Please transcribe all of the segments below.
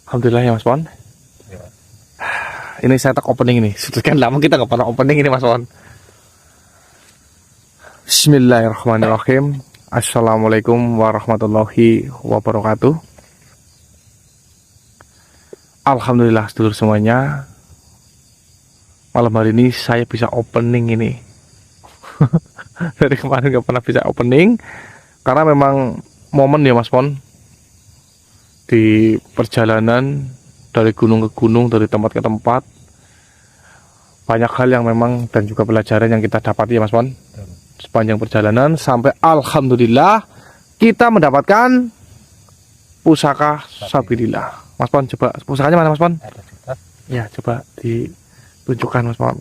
Alhamdulillah ya Mas Pon. Ya. Ini saya tak opening ini. Sudah kan lama kita nggak pernah opening ini Mas Pon. Bismillahirrahmanirrahim. Assalamualaikum warahmatullahi wabarakatuh. Alhamdulillah sedulur semuanya. Malam hari ini saya bisa opening ini. Dari kemarin nggak pernah bisa opening karena memang momen ya Mas Pon. Di perjalanan dari gunung ke gunung, dari tempat ke tempat, banyak hal yang memang dan juga pelajaran yang kita dapati ya Mas Pon sepanjang perjalanan sampai alhamdulillah kita mendapatkan pusaka Sabilillah. Mas Pon, coba pusakanya mana Mas Pon? Ya, coba ditunjukkan Mas Pon.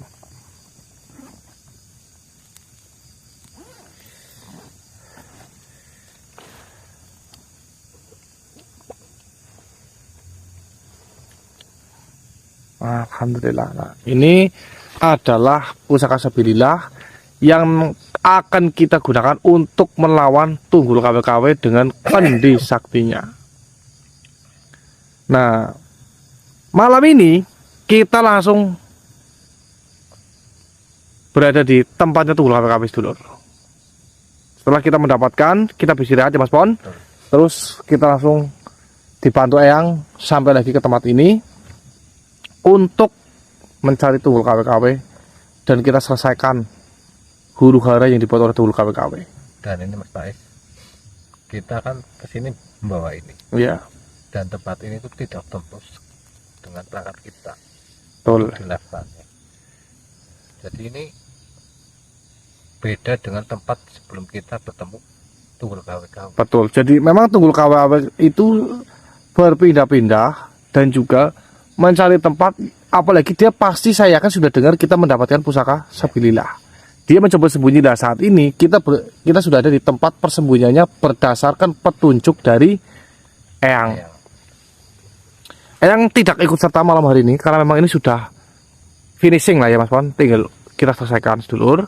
Alhamdulillah. Nah, ini adalah pusaka Sabilillah yang akan kita gunakan untuk melawan Tunggul KW-KW dengan kendi saktinya. Nah, malam ini kita langsung berada di tempatnya Tunggul KW-KW sedulur. Setelah kita mendapatkan, kita beristirahat ya Mas Pon. Terus kita langsung dibantu Eyang sampai lagi ke tempat ini untuk mencari Tunggul KW-KW dan kita selesaikan huru hara yang dibuat oleh Tunggul KW-KW. Dan ini Mas Faiz, kita kan kesini membawa ini. Iya. Dan tempat ini itu tidak tembus dengan perangkat kita. Betul. Di levelnya. Jadi ini beda dengan tempat sebelum kita bertemu Tunggul KW-KW. Betul. Jadi memang Tunggul KW-KW itu berpindah-pindah dan juga mencari tempat, apalagi dia pasti saya kan sudah dengar kita mendapatkan pusaka Sabilillah. Dia mencoba sembunyi. Nah saat ini kita sudah ada di tempat persembunyiannya berdasarkan petunjuk dari Eyang. Eyang tidak ikut serta malam hari ini karena memang ini sudah finishing lah ya Mas Pon, tinggal kita selesaikan sedulur.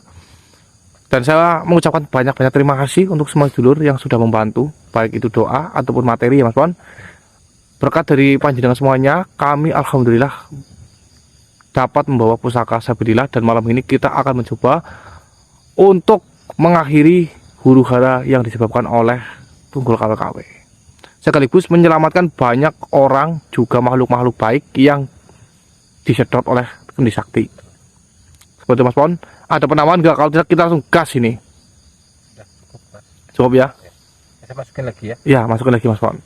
Dan saya mengucapkan banyak-banyak terima kasih untuk semua sedulur yang sudah membantu, baik itu doa ataupun materi ya Mas Pon. Berkat dari panjenengan semuanya, kami alhamdulillah dapat membawa pusaka Sabilillah dan malam ini kita akan mencoba untuk mengakhiri huru hara yang disebabkan oleh Tunggul KW-KW. Sekaligus menyelamatkan banyak orang juga makhluk-makhluk baik yang disedot oleh kendi sakti. Seperti Mas Pon, ada penamaan nggak? Kalau tidak kita langsung gas ini. Cukup ya? Saya masukin lagi ya? Ya, masukin lagi Mas Pon.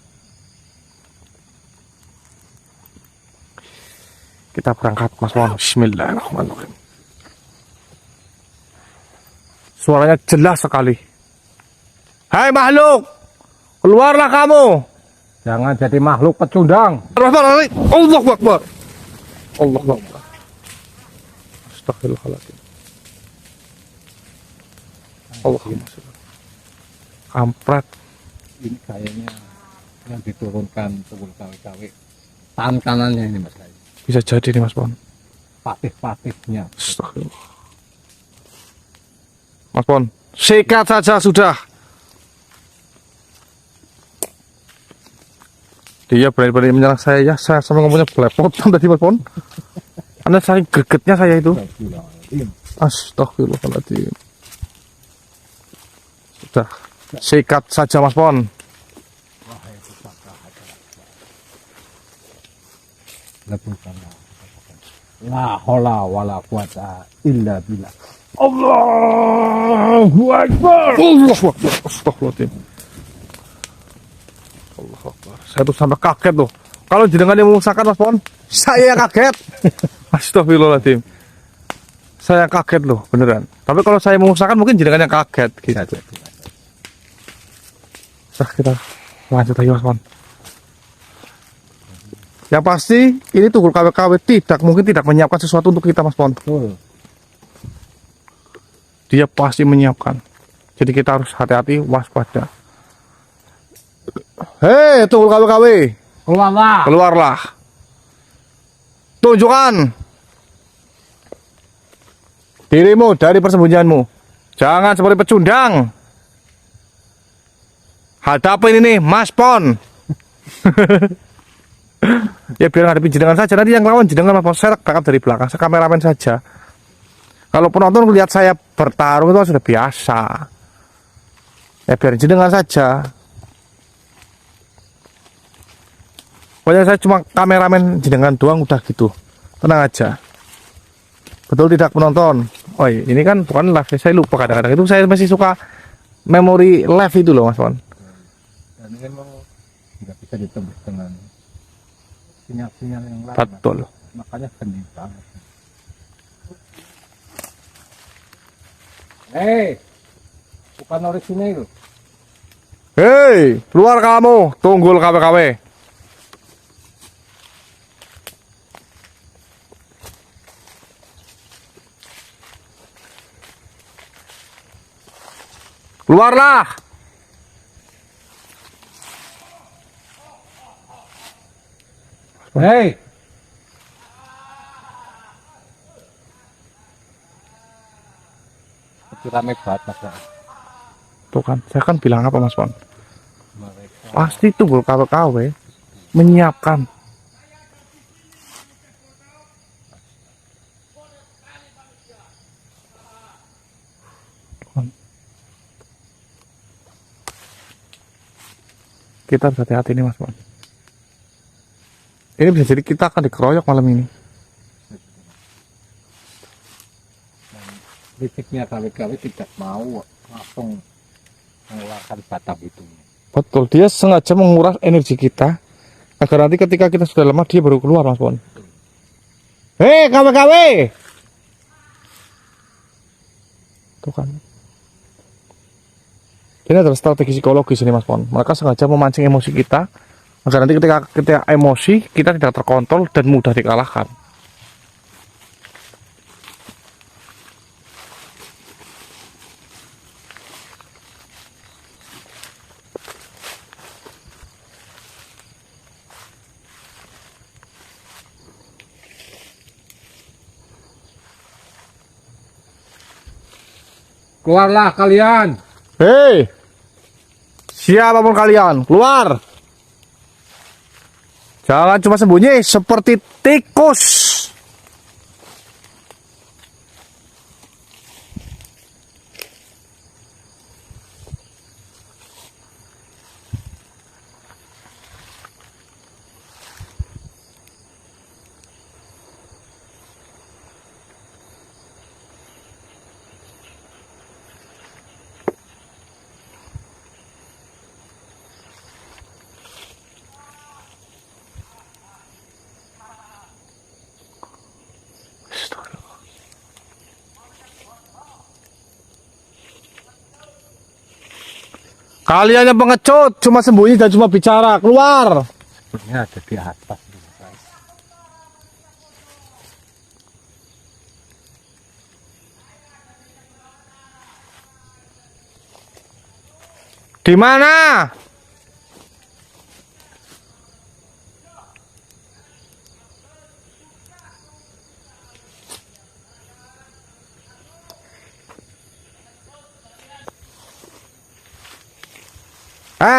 Kita berangkat Mas Pon. Bismillahirrahmanirrahim. Suaranya jelas sekali. Hai makhluk, keluarlah kamu. Jangan jadi makhluk pecundang. Allahu Akbar. Allahu Akbar. Astagfirullahaladzim. Allahumma sholli. Kampret. Ini kayaknya yang diturunkan Tunggul KW-KW. Tangan kanannya ini Mas Faiz. Bisa jadi nih Mas Pon. Patih-patihnya. Astagfirullah. Mas Pon, sikat saja sudah. Dia berani-berani menyerang saya ya. Saya sama ngomongnya belepotan tadi Mas Pon. Anda saking gregetnya saya itu. Astagfirullahaladzim. Sudah, sikat saja Mas Pon. La haula wala quwata illa billah. Allahu Akbar. Allahu Akbar. Astagfirullahaladzim. Allahu Akbar. Saya tuh sampai kaget loh. Kalau jenengan yang memusahkan Mas Pon, saya kaget. Astagfirullahaladzim. Saya kaget loh, beneran. Tapi kalau saya memusahkan mungkin jenengan yang kaget gitu. Nah, kita lanjut lagi Mas Pon. Yang pasti ini Tunggul KW-KW mungkin tidak menyiapkan sesuatu untuk kita Mas Pon. Dia pasti menyiapkan. Jadi kita harus hati-hati, waspada. Hei Tunggul KW-KW, Keluarlah. keluarlah. Tunjukkan dirimu dari persembunyianmu. Jangan seperti pecundang. Hadapin ini Mas Pon. Ya biar ngadepi jenengan saja, nanti yang lawan jenengan Mas Pon, saya backup dari belakang, saya kameramen saja. Kalau penonton lihat saya bertarung itu sudah biasa. Ya biar jenengan saja. Pokoknya saya cuma kameramen jenengan doang udah gitu. Tenang aja. Betul tidak penonton? Oh iya, ini kan bukan live, saya lupa kadang-kadang itu saya masih suka memori live itu loh Mas Pon. Dan ini memang nggak bisa ditembus dengan sinyal-sinyal yang lain. Betul. Makanya geni banget. Hei, bukan orisinil. Hei, keluar kamu, tunggul KW-KW. Keluarlah. Hei, rame banget Mas. Tuh kan, saya kan bilang apa Mas Pon? Mereka Pasti tunggul KW-KW menyiapkan. Kita harus hati-hati nih Mas Pon. Ini bisa jadi kita akan dikeroyok malam ini. listriknya KW-KW tidak mau langsung mengeluarkan batang itu. Betul, dia sengaja menguras energi kita agar nanti ketika kita sudah lemah dia baru keluar Mas Pon. Hei KW-KW. Tuh kan. Ini adalah strategi psikologis ini Mas Pon. Mereka sengaja memancing emosi kita agar nanti ketika emosi kita tidak terkontrol dan mudah dikalahkan. Keluarlah kalian. Hei, siapapun kalian, keluar. Jangan cuma sembunyi seperti tikus. Kalian yang pengecut, cuma sembunyi dan cuma bicara, keluar. Sebenarnya ada di atas. Di mana?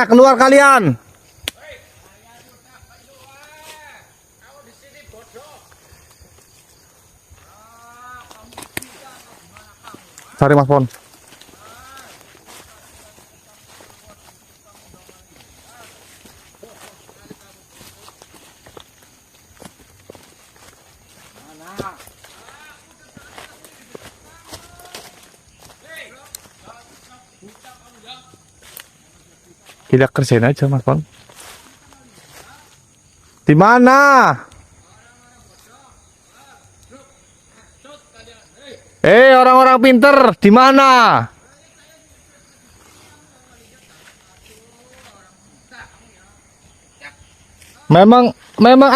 Keluar kalian. Cari Mas Pon. Kita kerjain aja Mas Pon. Di mana? Orang-orang pinter, di mana? Memang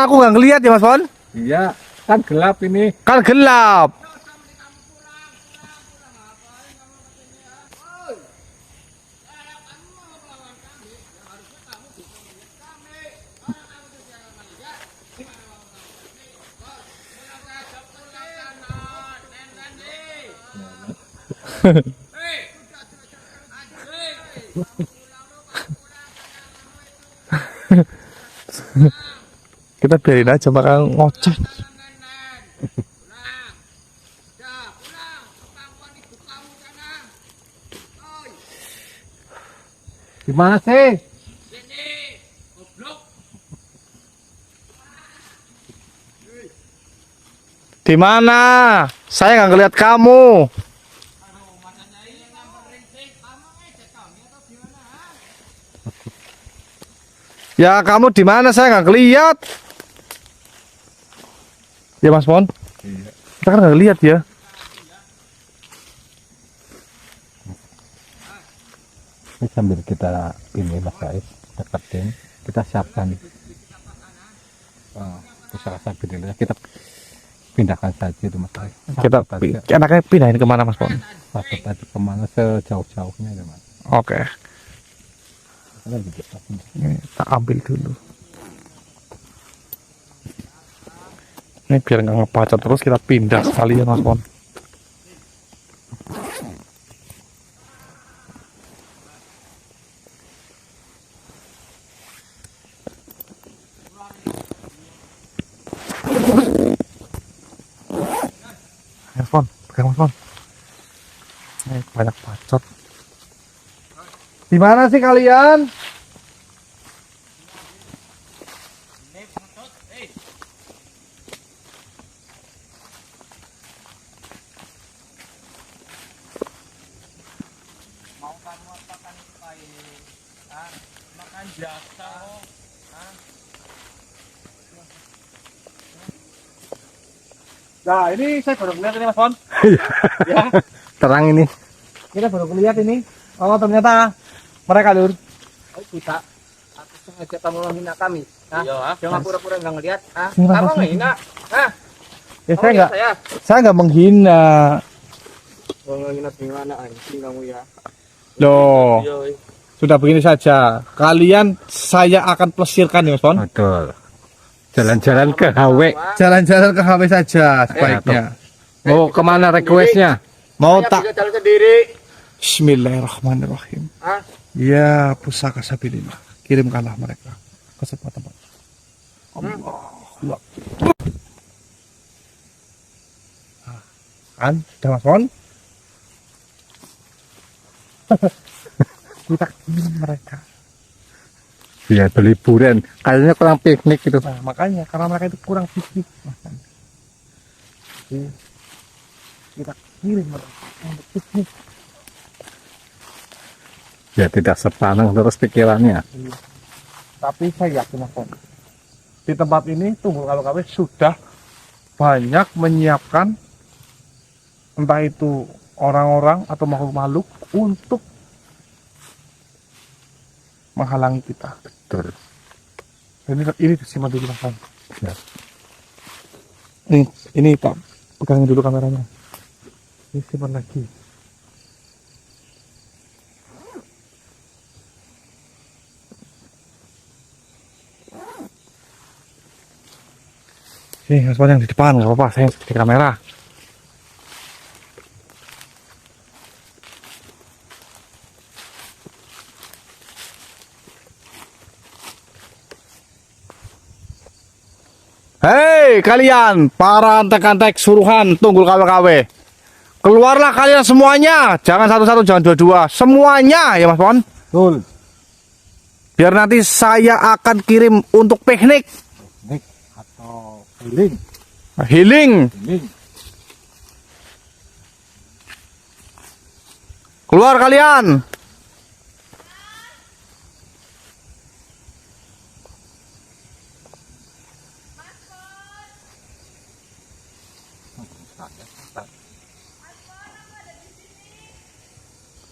aku nggak ngeliat ya Mas Pon. Iya, kan gelap ini. Kan gelap. Kita biarin aja bakal ngoceh. Gimana sih? Di mana? Saya nggak ngeliat kamu. Ya kamu di mana? Saya nggak ngeliat. Ya Mas Pon. Iya. Kita kan nggak ngeliat ya. Ini sambil kita ini Mas Ais deketin, kita siapkan pusaka sabit kita pindahkan saja itu Mas Ais. Kita Satu aja. enaknya pindahin kemana Mas Pon? Satu aja kemana sejauh-jauhnya ya Mas. Oke. Kita gitu. Ini kita ambil dulu. Ini biar nggak ngebacot terus kita pindah sekalian Mas Pon. Mas Pon, pegang Mas Pon. Ini banyak bacot. Di mana sih kalian? Nah, ini saya baru melihat ini Mas Pon. Ya, Terang ini. kita baru melihat ini. Oh, ternyata mereka lur. Oh, kita. Aku sengaja kamu menghina kami. Nah, Iya, jangan pura-pura nggak ngelihat. Ah, Iya, kamu Mas. menghina. Ah, Ya kamu lihat saya nggak menghina. Oh, menghina gimana anjing kamu ya? Loh, Yo, sudah begini saja. Kalian saya akan plesirkan ya Mas Pon. Betul. Jalan-jalan ke HW. Jalan-jalan ke HW saja sebaiknya. Mau kemana requestnya? Mau saya tak? bisa jalan sendiri. Bismillahirrahmanirrahim. Ah, Ya pusaka sabilillah, kirimkanlah mereka ke sebuah tempat. Allah. Kan, sudah Mas Pon? Kita kirim mereka. Biar berliburan. Kayaknya kurang piknik gitu. Nah, makanya karena mereka itu kurang piknik. Makanya. Jadi, kita kirim mereka untuk piknik. Ya tidak sepaneng terus pikirannya. Tapi saya yakin Mas Pon, di tempat ini Tunggul KW sudah banyak menyiapkan entah itu orang-orang atau makhluk-makhluk untuk menghalangi kita. Betul. Ini disimpan dulu Mas Pon. Ya. Ini Pak, pegangin dulu kameranya. Ini simpan lagi. Sini Mas Pon yang di depan, nggak apa-apa, saya di kamera. Hei kalian, para antek-antek suruhan Tunggul KW. Keluarlah kalian semuanya, jangan satu-satu, jangan dua-dua, semuanya ya Mas Pon. Betul. Biar nanti saya akan kirim untuk piknik, Piknik atau healing. healing. Healing. Keluar kalian.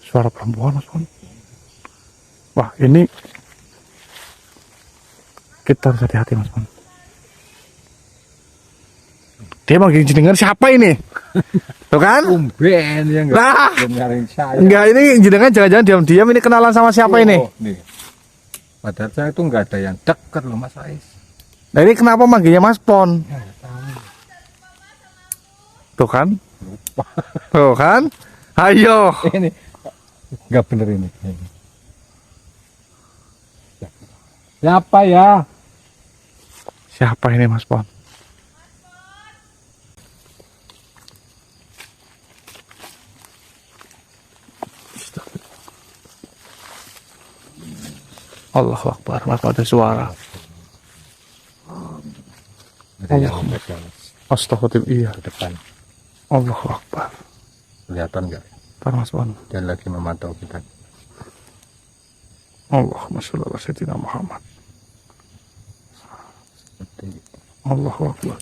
Suara perempuan Mas Pon. Wah ini kita harus hati-hati Mas Pon. Dia manggil jenengan siapa ini? Tuh kan? Tumben ya enggak. Nah, Nyariin saya. enggak, ini jenengan jangan-jangan diam-diam ini kenalan sama siapa ini? Oh, nih. Padahal saya itu nggak ada yang dekat loh Mas Ais. Nah ini kenapa manggilnya Mas Pon? Tuh kan? Tuh kan? Ayo. Ini nggak bener ini. Siapa ya? Siapa ini Mas Pon? Allahu Akbar, Mas Pon ada suara. Ada yang megang Astagfirullah, iya. ke depan. Allahu Akbar. Kelihatan nggak? Ntar Mas Pon. Dia lagi memantau kita. Allahumma sholli ala sayyidina Muhammad. Seperti Allahu Akbar.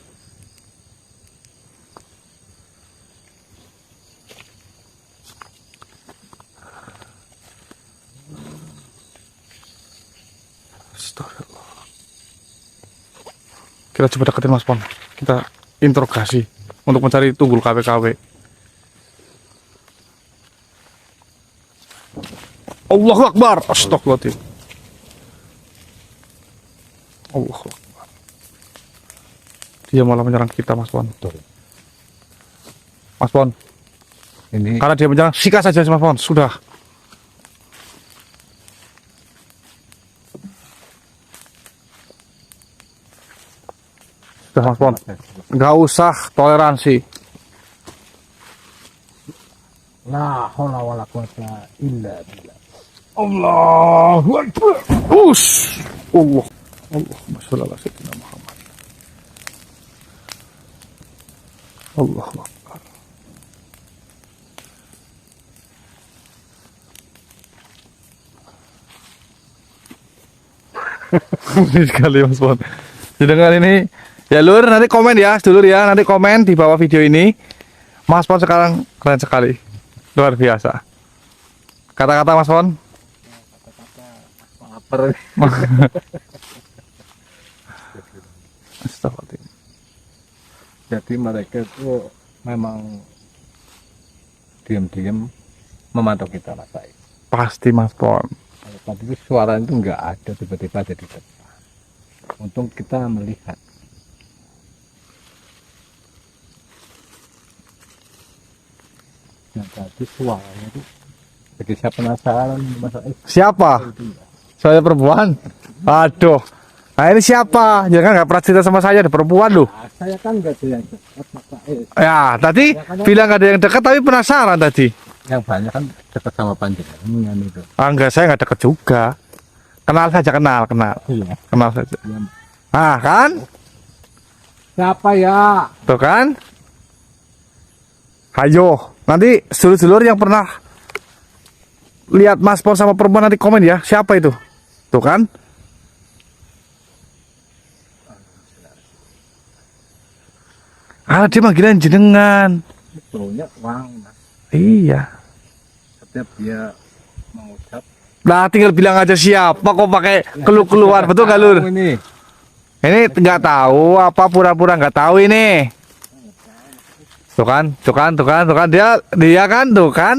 Astagfirullah. Kita coba deketin Mas Pon. Kita interogasi untuk mencari tunggul KW-KW. Allahu Akbar. Astagfirullahaladzim. Allahu Akbar. Dia malah menyerang kita Mas Pon. betul. Mas Pon, Ini karena dia menyerang, sikat saja Mas Pon. Sudah. Sudah Mas Pon. Nggak usah toleransi. la haula wala quwata illa billah. Allahu Akbar. Allah. Allahumma sholli ala sayyidina Muhammad. Allahu Akbar. Ini sekali Mas Pon. Dengan ini ya Lur, nanti komen ya sedulur ya, nanti komen di bawah video ini. Mas Pon sekarang keren sekali. Luar biasa. Kata-kata Mas Pon. Lapar. Astagfirullahaladzim. Jadi mereka itu memang diam-diam memantau kita lah saya. Pasti Mas Pon. Kalau tadi itu suara itu nggak ada, tiba-tiba ada di depan. Untung kita melihat. Nah tadi suaranya itu jadi saya penasaran masa Siapa? Saya perempuan. Aduh. Nah ini siapa? Jangan nggak pernah cerita sama saya, ada perempuan loh. saya kan nggak ada yang dekat maka Ya tadi bilang nggak ada yang dekat tapi penasaran tadi. yang banyak kan dekat sama panjenengan itu. Enggak, saya nggak dekat juga. Kenal saja, kenal. Iya. Kenal saja. Ya. Ah kan? Siapa ya? Tuh kan? Ayo, nanti sedulur-sedulur yang pernah lihat Mas Pon sama perempuan nanti komen ya, siapa itu? Tuh kan? Ah, dia manggilan jenengan. Baunya wangi mas. Iya. Setiap dia mengucap. Nah, tinggal bilang aja siapa kok pakai keluar, betul nggak Lur? Ini. Ini nggak tahu apa pura-pura nggak tahu ini. Tuh kan, dia kan, tuh kan,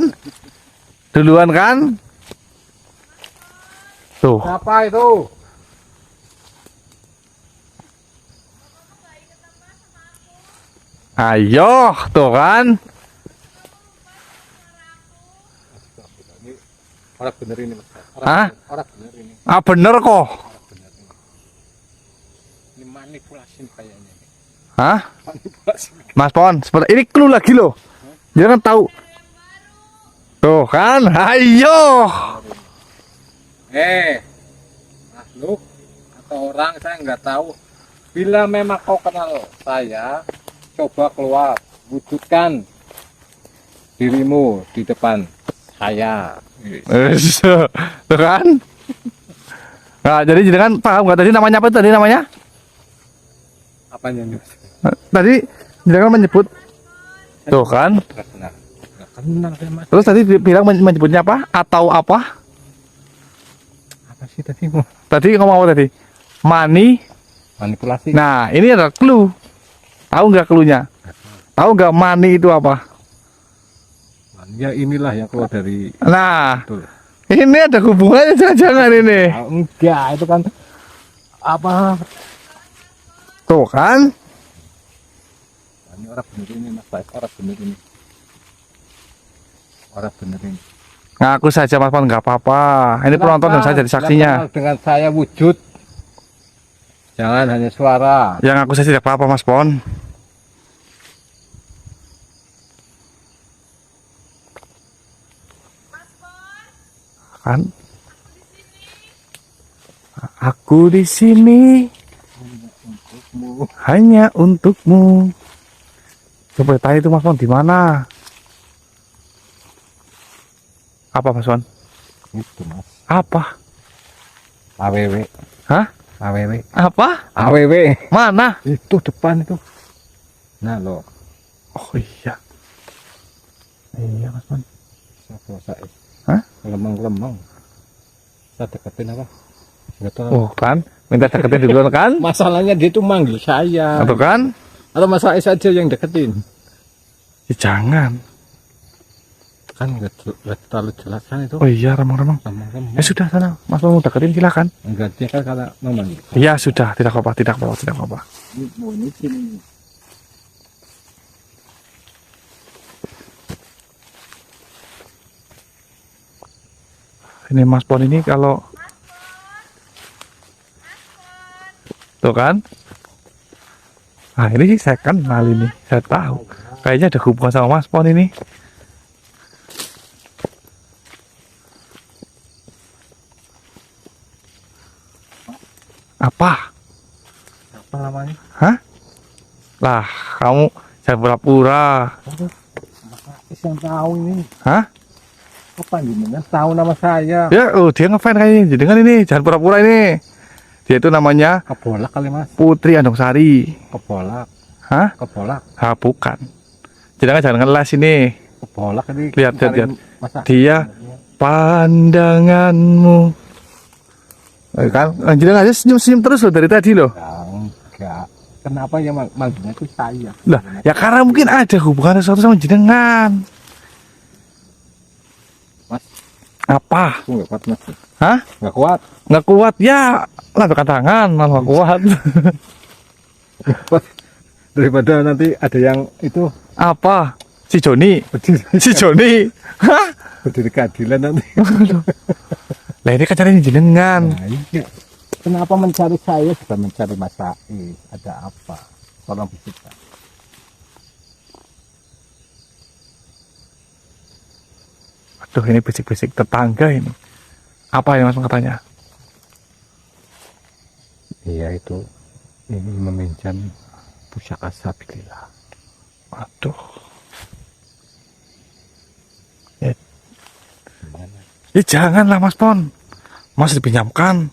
duluan kan, tuh. Siapa itu? Ayo, tuh kan. Orang bener ini mas. Hah? Orang bener ini. Ah bener kok. Orang bener ini. Ini manipulasi kayaknya. Hah? Manipulasi. Mas Pon, seperti ini clue lagi loh. Jangan tahu. Tuh kan, ayo. Makhluk atau orang saya nggak tahu. Bila memang kau kenal saya, coba keluar, wujudkan dirimu di depan saya. Tuh kan. Nah, jadi jangan paham nggak tadi namanya apa tadi namanya? Apanya nih? Tadi jangan menyebut. Tuh kan. Nggak kenal. Nggak kenal saya mas. Terus tadi bilang menyebutnya apa? Atau apa? Apa sih tadi? Tadi ngomong apa tadi? Money. Manipulasi. Nah, ini ada clue. Tahu nggak clue-nya? Tahu nggak money itu apa? Ya inilah yang keluar dari. Nah, Betul. ini ada hubungannya jangan-jangan ini. Ah, enggak, itu kan apa? Tuh kan? Ini orang bener ini mas, baik orang bener ini. Orang bener ini. Ngaku saja Mas Pon nggak apa-apa. Ini penonton dan saya jadi saksinya. Kenal dengan saya wujud. Jangan hanya suara. Yang aku saya tidak apa-apa Mas Pon. Kan? Aku di sini hanya untukmu. Coba tanya itu Mas Pon di mana? Apa Mas Pon? Itu Mas. Apa? AWW. Hah? AWW. Apa? AWW. Mana? Itu depan itu. Nah lo. Oh iya. Iya Mas Pon. Saya. Hah? Lemang-lemang. Saya deketin apa? Nggak tahu. Oh kan? Minta deketin duluan kan? Masalahnya dia tuh manggil saya. Atau kan? Atau Mas Faiz aja yang deketin. Ya, jangan. Kan nggak terlalu jelas kan itu. Oh iya, remang-remang. Lemang-lemang. Ya sudah sana, Mas mau deketin silakan. Enggak, dia kan karena memanggil. Ya sudah, tidak apa-apa, tidak apa-apa, tidak apa-apa. Ini sini. Ini Mas Pon ini kalau tuh kan? Nah ini sih saya kenal ini, saya tahu. Kayaknya ada hubungan sama Mas Pon ini. Apa? Apa namanya? Hah? Lah, kamu jangan pura-pura. Mas yang tahu ini. Hah? Apa gimana? Tahu nama saya. Ya, oh dia ngefans kayaknya. Jadi kan ini, jangan pura-pura ini. Dia itu namanya Kebolak kali Mas. Putri Andongsari. Kebolak. Hah? Kebolak. Ah, bukan. Jangan ngeles ini. Kebolak ini. Lihat. Masa? Dia pandanganmu. Kan, jangan aja senyum-senyum terus loh dari tadi loh. Enggak. Kenapa ya manggilnya itu saya? Lah, ya karena mungkin ada hubungan sesuatu sama jenengan. Mas, Apa? aku nggak kuat Mas. Hah? Nggak kuat. Nggak kuat ya? Lambaikan tangan, malah nggak kuat. Daripada nanti ada yang itu Apa? Si Joni? Si Joni? Hah? berdiri keadilan nanti. Lah ini kan caranya jenengan. Nah, iya. Kenapa mencari saya bukan mencari Mas Faiz? Ada apa? Tolong bisikan. Aduh ini bisik-bisik tetangga ini. Apa ya Mas katanya? Iya itu ini meminjam pusaka sabilillah. Aduh. Gimana? Ya janganlah Mas Pon. Mas dipinjamkan.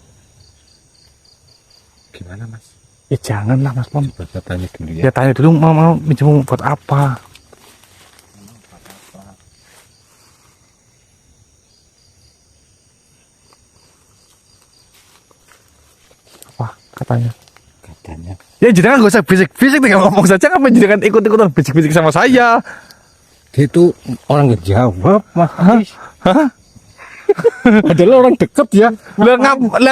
Gimana Mas? Ya janganlah Mas Pon. Coba saya tanya dulu Ya tanya dulu mau minjem buat apa? Apa katanya? Katanya. Ya jangan gak usah bisik-bisik, tinggal ngomong saja. Ngapain jangan ikut-ikutan bisik-bisik sama saya? Dia itu orang nggak jawab Mas Faiz. Hah? Adalah orang deket ya. Lah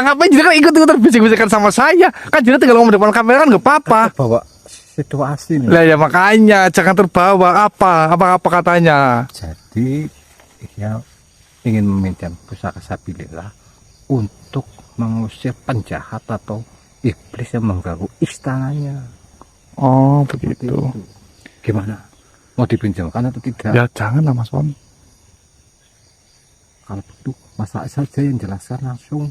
ngapain jangan ikut-ikutan bisik-bisikan sama saya? Kan jadi tinggal ngomong depan kamera kan gak apa-apa. Bawa situasi nih. Lah ya makanya jangan terbawa apa katanya. Jadi dia ingin meminjam pusaka sabilillah untuk mengusir penjahat atau iblis yang mengganggu istananya. Oh Seperti begitu. itu. Gimana? Mau dipinjamkan atau tidak? Ya janganlah Mas Pon. Kalau begitu Mas Faiz saja yang jelaskan langsung.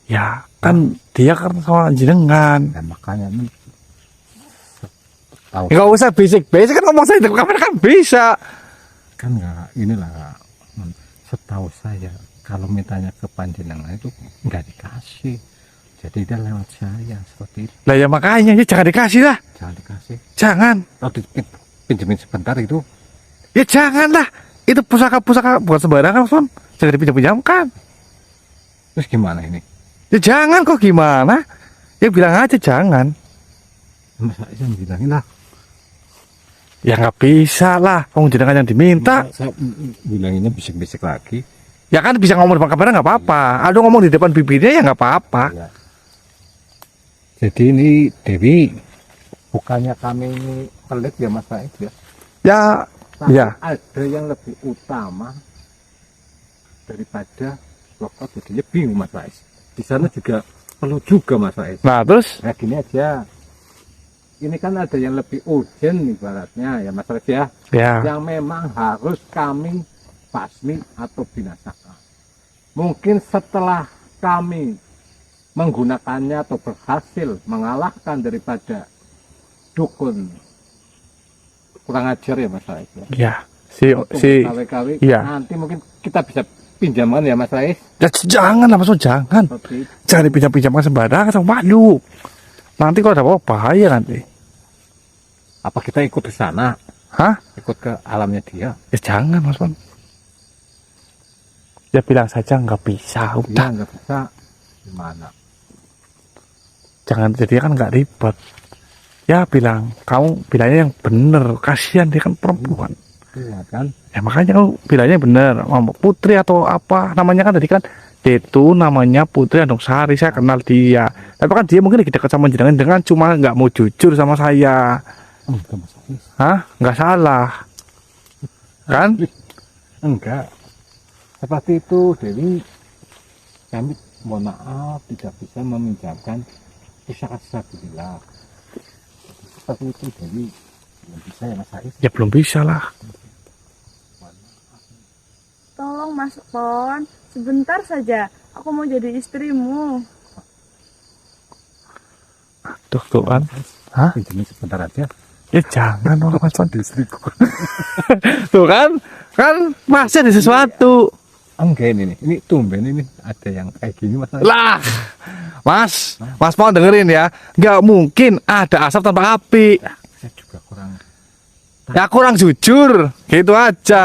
Ya kan dia kan sama jenengan. Dan makanya ini tahu Nggak usah bisik-bisik kan ngomong saya di kamera kan bisa. kan nggak inilah setahu saya kalau mintanya ke panjenengan itu nggak dikasih. Jadi dia lewat saya seperti itu. Lah ya makanya ya jangan dikasih lah. Jangan dikasih. Jangan. Kalau dipinjemin sebentar itu Ya janganlah. Itu pusaka bukan sembarangan Mas Pon. Jangan dipinjam-pinjamkan. terus gimana ini? Ya jangan kok gimana? Ya bilang aja jangan. Mas Faiz yang bilangin lah. Ya nggak bisa lah. Wong jenengan yang diminta. Saya bilanginnya bisik-bisik lagi. Ya kan bisa ngomong depan kamera nggak apa-apa. Aduh ngomong di depan bibirnya ya nggak apa-apa. Ya. Jadi ini Dewi, bukannya kami ini pelit ya Mas Faiz ya. Ya, Tapi ya. ada yang lebih utama daripada lokal, jadinya bingung Mas Faiz. Di sana juga perlu juga Mas Faiz. Nah terus Nah gini aja, ini kan ada yang lebih urgent ibaratnya ya Mas Faiz ya, ya yang memang harus kami basmi atau binasakan. Mungkin setelah kami menggunakannya atau berhasil mengalahkan daripada dukun kurang ajar ya Mas Faiz ya. ya si KW-KW, iya. nanti mungkin kita bisa pinjaman ya Mas Faiz. ya, jangan lah Mas Bon, jangan. Seperti itu. Jangan dipinjam-pinjamkan sembarangan sama makhluk. Nanti kalau ada apa bahaya nanti. Apa kita ikut ke sana? Hah? Ikut ke alamnya dia? Ya jangan Mas Bon. Ya bilang saja nggak bisa, Ya udah. nggak bisa. Gimana? Jangan, jadi kan nggak ribet. Ya bilang, kamu bilangnya yang bener. Kasihan dia kan perempuan. Iya kan? Ya makanya kamu bilangnya bener. Putri atau apa namanya kan tadi kan. Itu namanya Putri Andongsari, saya kenal dia. Tapi kan dia mungkin lagi dekat sama jenengan dengan cuma nggak mau jujur sama saya. Enggak Mas Faiz. Hah? Nggak salah. Kan? Enggak. Seperti itu Dewi. Kami mohon maaf tidak bisa meminjamkan pusaka Sabila. Seperti itu Dewi. Belum bisa ya Mas Faiz. Ya belum bisa lah. Tolong Mas Pon, sebentar saja. Aku mau jadi istrimu. Tuh kan. Hah? Pinjamin sebentar aja. Ya jangan orang Mas Pon. Di istriku. Tuh kan. Kan masih ada sesuatu. Enggak ini nih. Ini tumben ini ada yang kayak gini Mas Faiz. Lah. Mas Pon dengerin ya. Nggak mungkin ada asap tanpa api. Saya juga kurang. Ya kurang jujur. Gitu aja.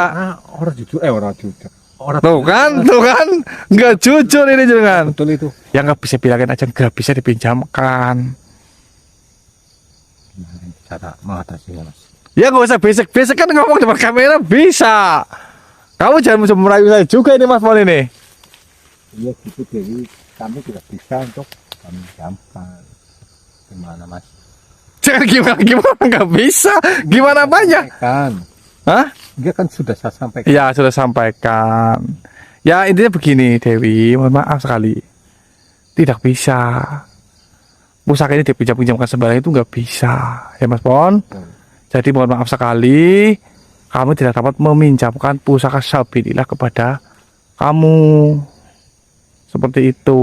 Orang jujur. Orang jujur. Orang Tuh kan. Nggak jujur ini jangan. betul itu. Ya nggak bisa bilangin aja nggak bisa dipinjamkan. Gimana cara mengatasinya Mas? Ya nggak usah basic kan ngomong depan kamera bisa. Kamu jangan bisa merayu saya juga ini Mas Pon ini. Iya gitu Dewi. Kami tidak bisa untuk kami gampang. Gimana Mas? Jangan gimana nggak bisa. Gimana apanya? Kan. Hah? Dia kan sudah saya sampaikan. Ya sudah sampaikan. Ya intinya begini Dewi, mohon maaf sekali. Tidak bisa. Pusaka ini dipinjam-pinjamkan sembarangan itu nggak bisa. Ya Mas Pon. Jadi mohon maaf sekali. Kami tidak dapat meminjamkan pusaka Sabilillah kepada kamu. Seperti itu.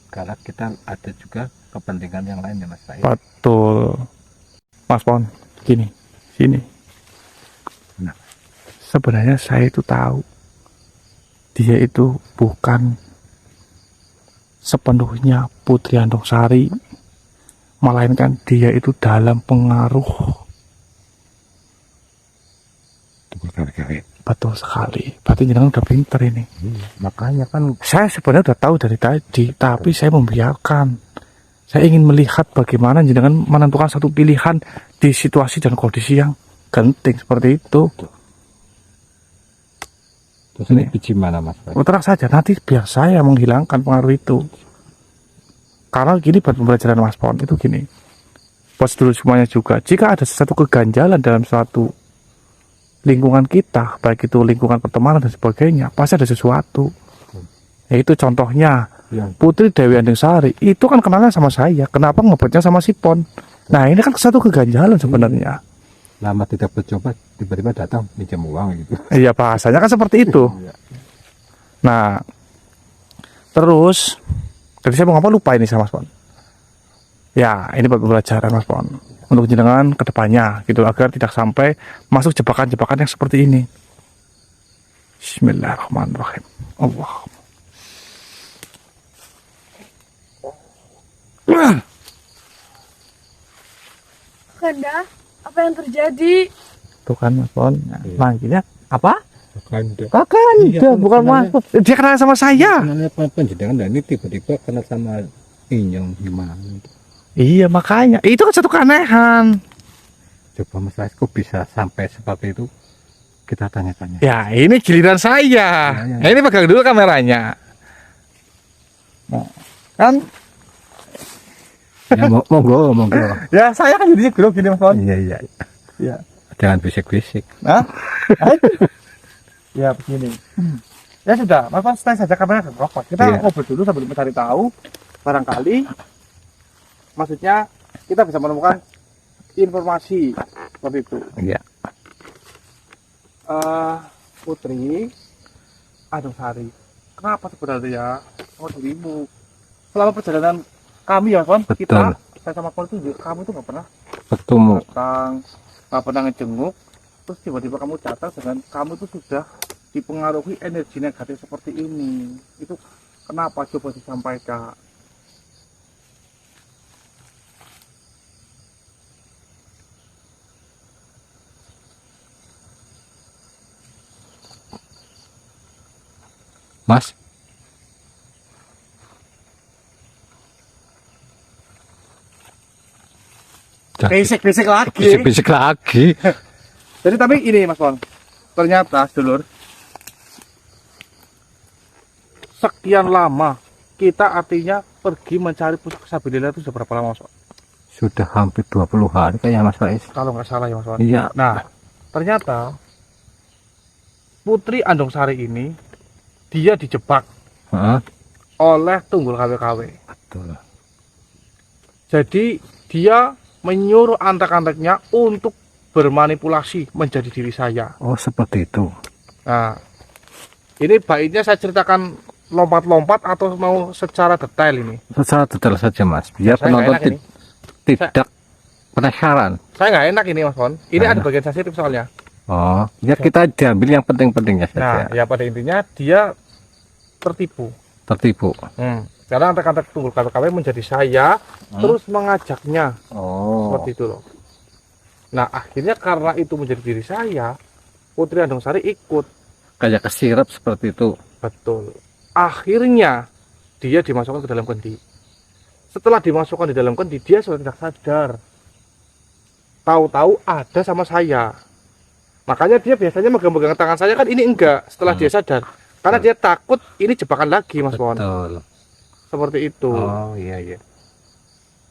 Karena kita ada juga kepentingan yang lain ya Mas Faiz. Betul. Mas Pon, gini, sini. Nah. Sebenarnya saya itu tahu dia itu bukan sepenuhnya Putri Andongsari, melainkan dia itu dalam pengaruh. Betul sekali. Berarti jenengan udah pinter ini. Makanya kan Saya sebenarnya udah tahu dari tadi, tapi saya membiarkan. Saya ingin melihat bagaimana jenengan menentukan satu pilihan di situasi dan kondisi yang genting seperti itu. terus ini biji mana Mas Faiz? Terang saja, nanti biar saya menghilangkan pengaruh itu. Karena gini buat pembelajaran Mas Pon itu gini. Buat dulu semuanya juga, jika ada sesuatu keganjalan dalam suatu lingkungan kita, baik itu lingkungan pertemanan dan sebagainya, pasti ada sesuatu. Yaitu contohnya Yang Putri Dewi Andongsari itu kan kenalnya sama saya, kenapa ngebetnya sama si Pon? Nah ini kan satu keganjalan sebenarnya. lama tidak bercoba tiba-tiba datang pinjam uang gitu. Iya bahasanya kan seperti itu. Iya. Nah terus tadi saya mau ngapa lupa ini sama Mas Pon. Ya ini buat pembelajaran Mas Pon untuk jenengan kedepannya gitu, agar tidak sampai masuk jebakan-jebakan yang seperti ini. Bismillahirrahmanirrahim. Allah. Kanda, apa yang terjadi? Tuh kan Mas Pon. Manggilnya apa? Kakanda. Kakanda, Iya, kan, bukan Mas kenalnya. Pon. Dia kenal sama saya. Kenalnya penjenengan dan ini tiba-tiba kenal sama Inyong gimana gitu. Iya makanya, itu kan satu keanehan. Coba Mas Faiz kok bisa sampai seperti itu? Kita tanya-tanya. Ya ini giliran saya. Ya. Nah, ini pegang dulu kameranya. Nah, kan? Ya, monggo. Ya saya kan jadinya grup gini Mas Pon. Iya. Ya. Jangan bisik-bisik. Nah, ya begini. Ya sudah, Mas Pon, stay saja kamera dan rokok. Kita Iya. ngobrol dulu sambil mencari tahu. Barangkali, maksudnya kita bisa menemukan informasi seperti itu. Iya. Putri, aduh Sari, kenapa sebenarnya mau dirimu? Selama perjalanan kami ya, Mas Pon, Betul. saya sama Pon itu, kamu itu nggak pernah Bertemu. datang, nggak pernah ngejenguk, terus tiba-tiba kamu datang dengan kamu itu sudah dipengaruhi energi negatif seperti ini. Itu kenapa, coba disampaikan. Mas, Basic lagi. bisik-bisik lagi. Jadi tapi ini Mas Pon, ternyata sedulur, sekian lama kita artinya pergi mencari pusaka Sabilillah itu sudah berapa lama Mas Pon? Sudah hampir 20 hari kayaknya Mas Faiz. Kalau nggak salah ya Mas Pon. Iya. Nah, ternyata Putri Andong Sari ini dia dijebak Heeh. oleh Tunggul KW-KW. Betul. Jadi dia menyuruh antek-anteknya untuk bermanipulasi menjadi diri saya. Oh, seperti itu. Nah, ini baiknya saya ceritakan lompat-lompat atau mau secara detail ini? Secara detail saja Mas, biar Saya nggak penonton enak ini. tidak penasaran. Saya nggak enak ini Mas Pon. Ini Nah. ada bagian sensitif soalnya. Oh, biar kita diambil yang penting-pentingnya Nah, saja. ya pada intinya dia tertipu. Tertipu. Karena antek-antek Tunggul KW menjadi saya, terus mengajaknya. Oh. Seperti itu loh. Nah, akhirnya karena itu menjadi diri saya, Putri Andong Sari ikut. Kayak kesirap seperti itu. Betul. Akhirnya dia dimasukkan ke dalam kendi. Setelah dimasukkan di dalam kendi, dia sudah tidak sadar. Tahu-tahu ada sama saya. Makanya dia biasanya megang-megang tangan saya, kan ini enggak setelah dia sadar. Karena dia takut ini jebakan lagi, Mas Pon. Betul. Seperti itu. Oh, iya iya.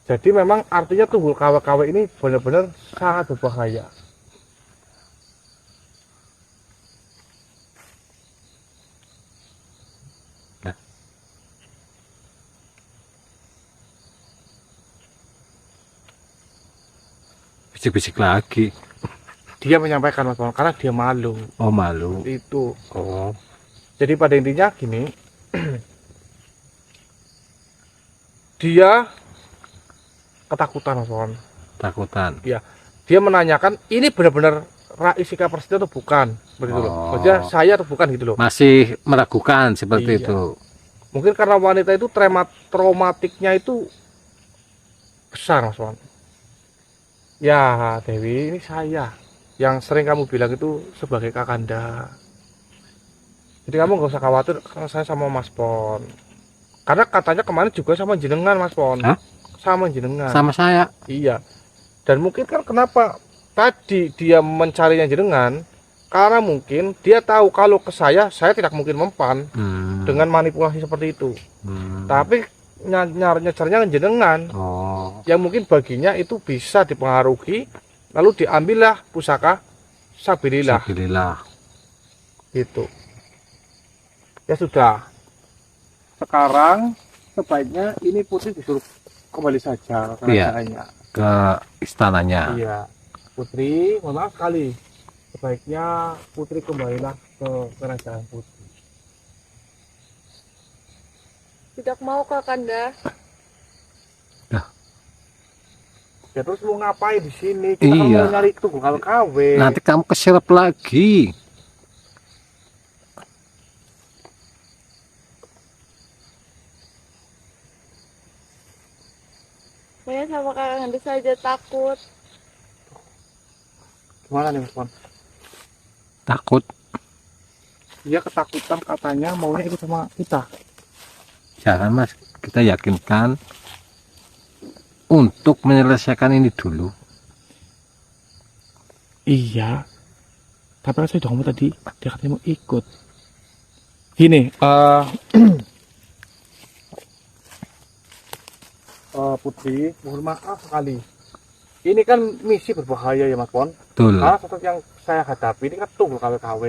Jadi memang artinya Tunggul KW-KW ini benar-benar sangat berbahaya. Nah. Bisik-bisik lagi. Dia menyampaikan Mas Pon karena dia malu. Oh, malu. Itu. Oh. Jadi pada intinya gini, dia ketakutan Mas Pon. Takutan. Dia menanyakan ini benar-benar Raisika Prasetyo atau bukan, begitu loh. Oh. Maksudnya saya atau bukan gitu loh. Masih meragukan seperti Iya. itu. Mungkin karena wanita itu traumatiknya itu besar Mas Pon. Ya Dewi, ini saya yang sering kamu bilang itu sebagai kakanda. Jadi kamu nggak usah khawatir karena saya sama Mas Pon. Karena katanya kemarin juga sama jenengan Mas Pon. Hah? Sama jenengan. Sama saya. Iya. Dan mungkin kan kenapa tadi dia mencarinya jenengan, karena mungkin dia tahu kalau ke saya tidak mungkin mempan dengan manipulasi seperti itu. Tapi nyarinya jenengan Oh. yang mungkin baginya itu bisa dipengaruhi, lalu diambillah pusaka Sabilillah Alhamdulillah. gitu. Ya sudah. Sekarang sebaiknya ini Putri disuruh kembali saja ke Iya. kerajaannya. Ke istananya. Iya, Putri, mohon maaf sekali. Sebaiknya Putri kembalilah ke kerajaan Putri. Tidak mau Kakanda. Ya terus mau ngapain di sini? Kita kan Iya. mau nyari Tunggul KW. Nanti kamu kesirap lagi. Saya sama Kakanda saja takut. Gimana nih Mas Pon? Takut. Dia ketakutan katanya maunya ikut sama kita. Jangan Mas, kita yakinkan untuk menyelesaikan ini dulu. Iya. Tapi kan saya udah ngomong tadi, dia katanya mau ikut. Gini, Putri, mohon maaf sekali. Ini kan misi berbahaya ya Mas Pon. Betul. Karena sosok yang saya hadapi ini kan Tunggul KW-KW.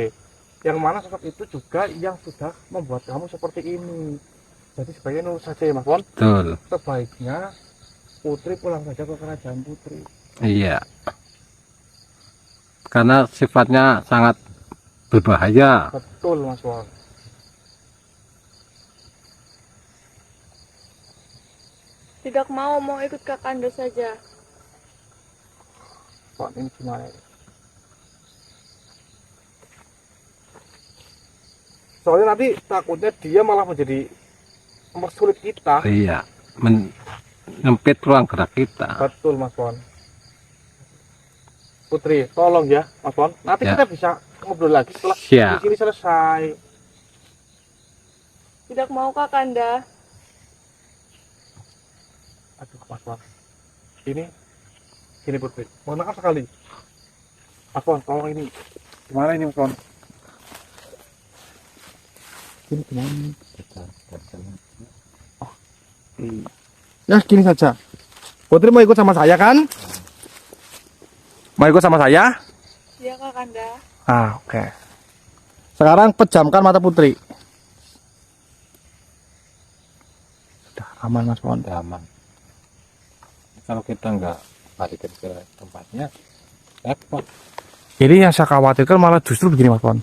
Yang mana sosok itu juga yang sudah membuat kamu seperti ini. Jadi sebaiknya nurut saja ya Mas Pon. Betul. Sebaiknya Putri pulang saja ke kerajaan Putri. Iya. Karena sifatnya sangat berbahaya. Betul Mas Pon. Tidak mau ikut Kakanda saja. Pon ini gimana ini? Soalnya nanti takutnya dia malah menjadi mempersulit kita. Iya. Menyempit ruang gerak kita. Betul Mas Pon. Putri, tolong ya Mas Pon. Nanti Ya. kita bisa ngobrol lagi setelah Siap. di sini selesai. Tidak mau Kakanda. Aduh Mas Pon. Ini Putri. Mohon maaf sekali. Mas Pon, tolong ini. Gimana ini Mas Pon? Ini gimana? Ya gini saja. Putri mau ikut sama saya kan? Mau ikut sama saya? Iya Kakanda. Oke. Sekarang pejamkan mata Putri. Sudah aman Mas Pon. Udah aman. Kalau kita nggak balikin ke tempatnya, repot. Ini yang saya khawatirkan malah justru begini Mas Pon.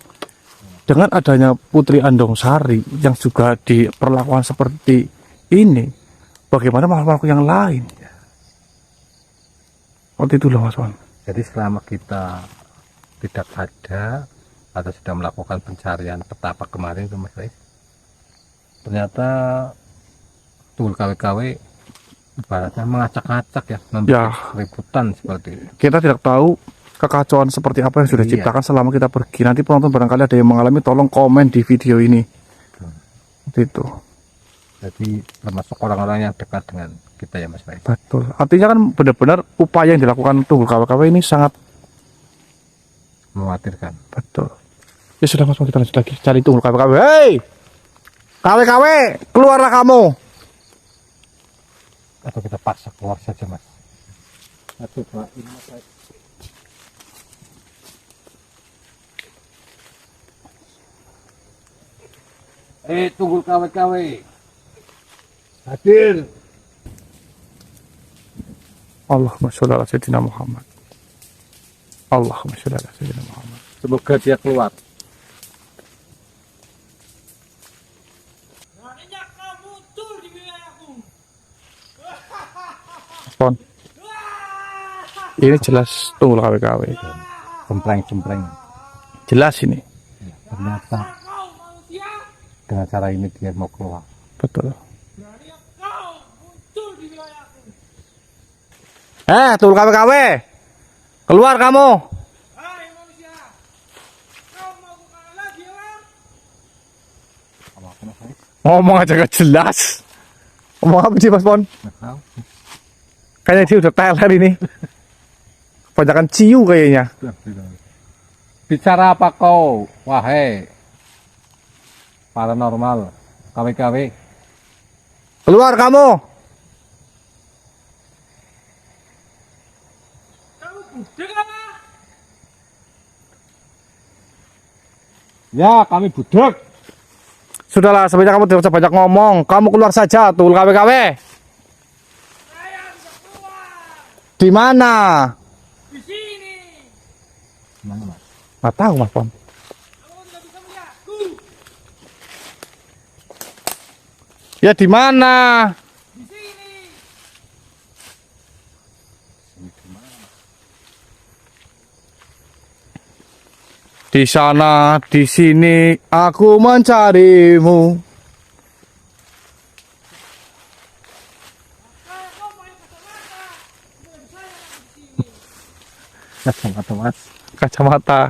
Dengan adanya Putri Andongsari yang juga diperlakukan seperti ini, bagaimana makhluk-makhluk yang lain? Seperti itu loh Mas Pon. Jadi selama kita tidak ada atau sudah melakukan pencarian petapa kemarin itu Mas Rais, ternyata Tunggul KW-KW ibaratnya mengacak-acak ya, membuat keributan seperti itu. Kita tidak tahu kekacauan seperti apa yang sudah Iya. diciptakan selama kita pergi. Nanti penonton barangkali ada yang mengalami, tolong komen di video ini. Seperti itu. Jadi termasuk orang-orang yang dekat dengan kita ya Mas Rais. Betul. Artinya kan benar-benar upaya yang dilakukan Tunggul KW-KW ini sangat Mengkhawatirkan. betul. Ya sudah Mas, kita lanjut lagi cari Tunggul KW-KW. Hei! KW-KW, keluarlah kamu. Atau kita paksa keluar saja Mas. Satu, dua, ini Mas Rais. Tunggul KW-KW. Hadir. Allahumma sholli ala sayyidina Muhammad. Allahumma sholli ala sayyidina Muhammad. Semoga dia keluar. Pon. Ini jelas Tunggul KW-KW. Cempreng-cempreng. Jelas ini. Ternyata dengan cara ini dia mau keluar. Betul. Tunggul KW-KW. Keluar kamu. Ngomong aja gak jelas. Ngomong apa sih Mas Pon? Nggak tahu. Kayaknya dia udah teler ini. Kebanyakan ciu kayaknya. Bicara apa kau, wahai paranormal KW-KW? Keluar kamu. Ya, kami budak. Sudahlah, sebenarnya kamu tidak usah banyak ngomong. Kamu keluar saja, Tunggul KW-KW. Di mana? Di sini. Mana Mas? Nggak tahu Mas Pon. Kamu tidak bisa melihatku. Ya di mana? Di sini. Di sana, di sini, aku mencarimu. Kau main kacamata. Tidak bisa yang di sini. Kacamata Mas. Kacamata.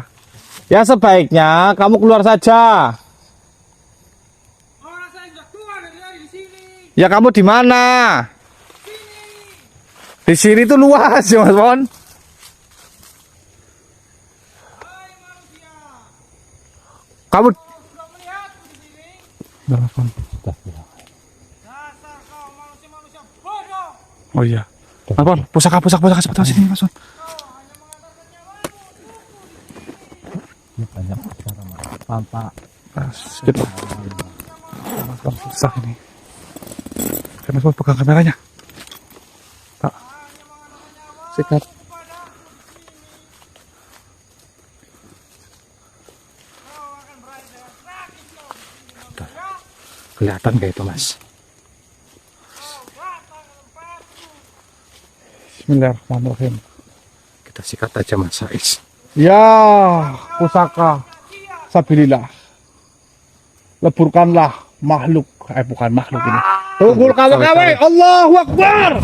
Ya sebaiknya kamu keluar saja. Orang saya sudah keluar dari di sini. Ya kamu di mana? Di sini tuh luas ya Mas Pon. Hai manusia. Kamu. Kau sudah melihatku di sini. Udah, Mas Pon. Dasar kau manusia-manusia bodoh. Oh iya. Mas Pon, pusaka cepat sini Mas Pon. Kau hanya mengantarkan nyawamu. Ini banyak bicara Mas. Pak. Nah, sedikit Pak. Mas Pon susah ini. Saya Mas Pon pegang kameranya. Pak. Sikat. Kelihatan kayak itu Mas. Bismillahirrahmanirrahim. Kita sikat aja Mas Ais. Ya, pusaka sabilillah. Leburkanlah makhluk, bukan makhluk ini. Tunggul kawe-kawe, Allahu Akbar.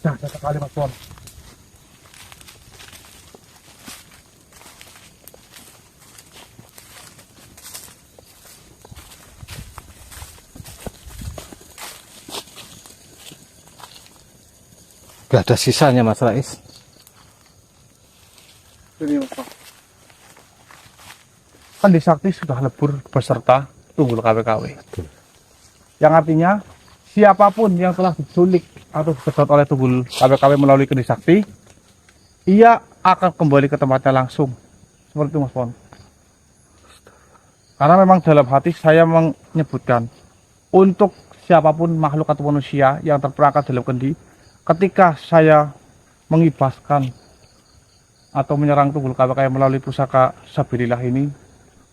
Nah, sekali Mas Pon. Gak ada sisanya Mas Rais. Ini Mas Pon. Kan di Sakti sudah lebur beserta Tunggul KW-KW. Yang artinya siapapun yang telah diculik atau disedot oleh Tunggul KW-KW melalui Kendi Sakti, ia akan kembali ke tempatnya langsung. Seperti itu Mas Pon. Karena memang dalam hati saya menyebutkan untuk siapapun makhluk atau manusia yang terperangkap dalam kendi, ketika saya mengibaskan atau menyerang Tunggul KW-KW melalui pusaka sabilillah ini,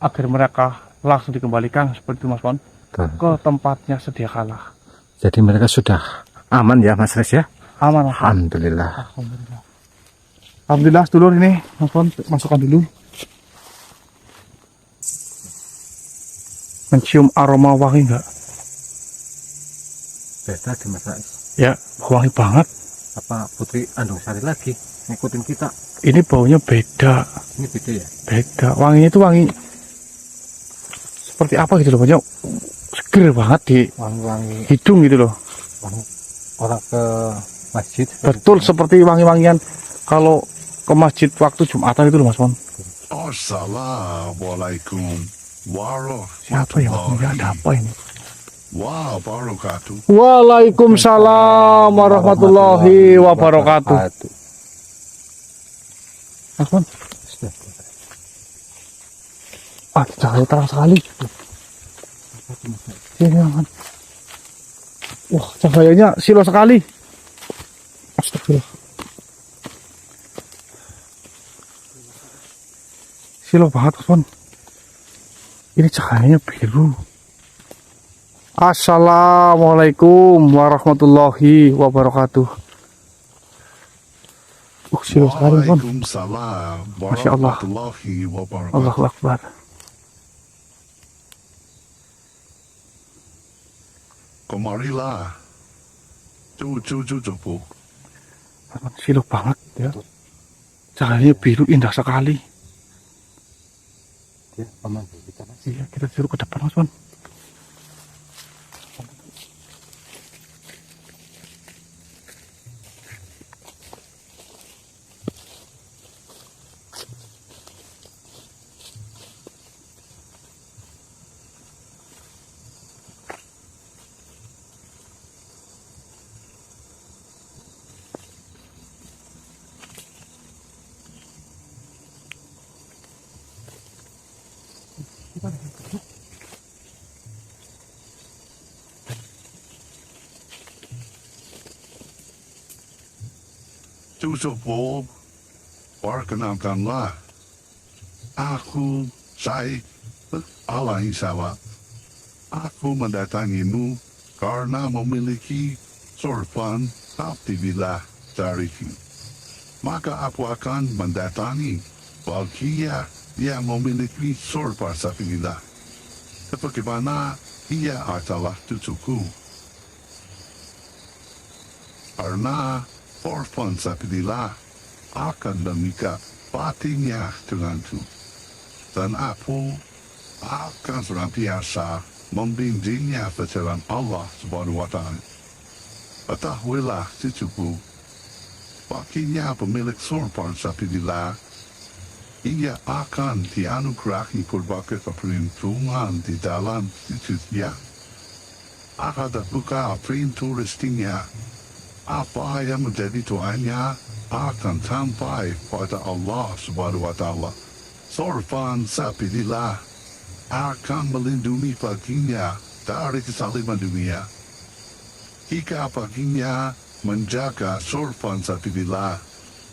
agar mereka langsung dikembalikan seperti itu Mas Pon ke tempatnya sedia kala. Jadi mereka sudah aman ya Mas Rais ya? Aman Mas Pon. Alhamdulillah. Alhamdulillah. Alhamdulillah sedulur, ini Mas Pon masukkan dulu. Mencium aroma wangi enggak? Beda di Mas Rais. Ya, wangi banget. Apa Putri Andung Sari lagi ngikutin kita? Ini baunya beda. Ini beda ya? Beda. Wanginya itu wangi seperti apa gitu loh, banyak seger banget di Wangi-wangi hidung gitu loh. orang ke masjid. Betul seperti wangi-wangian kalau ke masjid waktu Jumatan itu loh Mas Pon. Assalamualaikum Siapa ya? Ya ada apa ini? wabarakatuh. Waalaikumsalam warahmatullahi wabarakatuh. Mas Pon. Ah, cahaya terang sekali. Ini kan. Wah, cahayanya silau sekali. Astagfirullah. Silau banget, Mas Pon. Ini cahayanya biru. Assalamualaikum warahmatullahi wabarakatuh. Silau sekali, Mas Pon. Waalaikumsalam Masya Allah. warahmatullahi wabarakatuh. Allahu Akbar. Kemarilah. Cucu-cucuku. Silau banget ya. Cahayanya biru indah sekali. Dia pemandu kita Mas. Iya, kita suruh ke depan, Mas Pon. Cucuku, perkenalkanlah. Aku Syekh Alaihi Salam. Aku mendatangimu karena memiliki sorban sabilillah dariku. Maka aku akan mendatangi bagia yang memiliki sorban sabilillah. Sebagaimana ia adalah cucuku. Karena sorban sabilillah akan mengikat batinnya denganku. Dan aku akan senantiasa membimbingnya ke jalan Allah Subhanahu wa Ta'ala. Ketahuilah cucuku, baginya pemilik sorban sabilillah ia akan dianugerahi berbagai perlindungan di dalam hidupnya. Akan terbuka pintu rezekinya. Apa yang menjadi doanya akan sampai pada Allah Subhanahu wa Ta'ala. Sorban sabilillah akan melindungi baginya dari kezaliman dunia. Jika baginya menjaga sorban sabilillah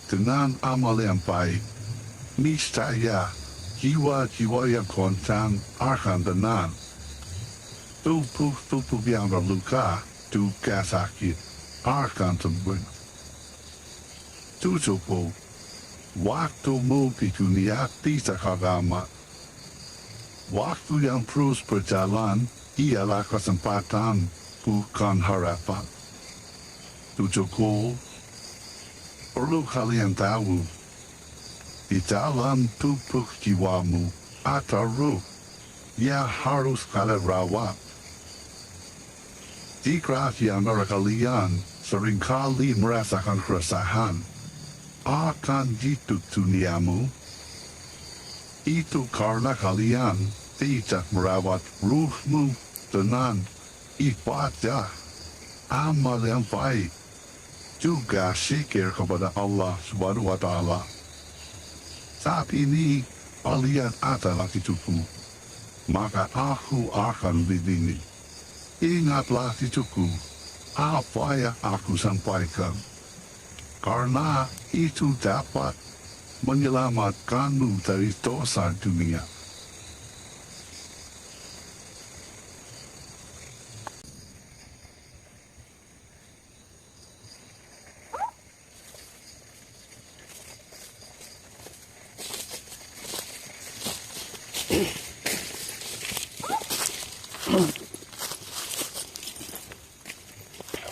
dengan amal yang baik, niscaya jiwa-jiwa yang goncang akan tenang. Tubuh-tubuh yang terluka juga sakit akan sembuh. Tujuhku, waktumu di dunia tidak lama. Waktu yang terus berjalan ialah kesempatan, bukan harapan. Tujuhku, perlu kalian tahu, di dalam tubuh jiwamu ada ruh yang harus kalian rawat. Jika di antara kalian seringkali merasakan keresahan akan hidup duniamu, itu karena kalian tidak merawat ruhmu dengan ibadah, amal yang baik, juga zikir kepada Allah Subhanahu wa Ta'ala. Saat ini kalian adalah hidupku, maka aku akan melindungi. Ingatlah hidupku apa yang aku sampaikan, karena itu dapat menyelamatkanmu dari dosa dunia.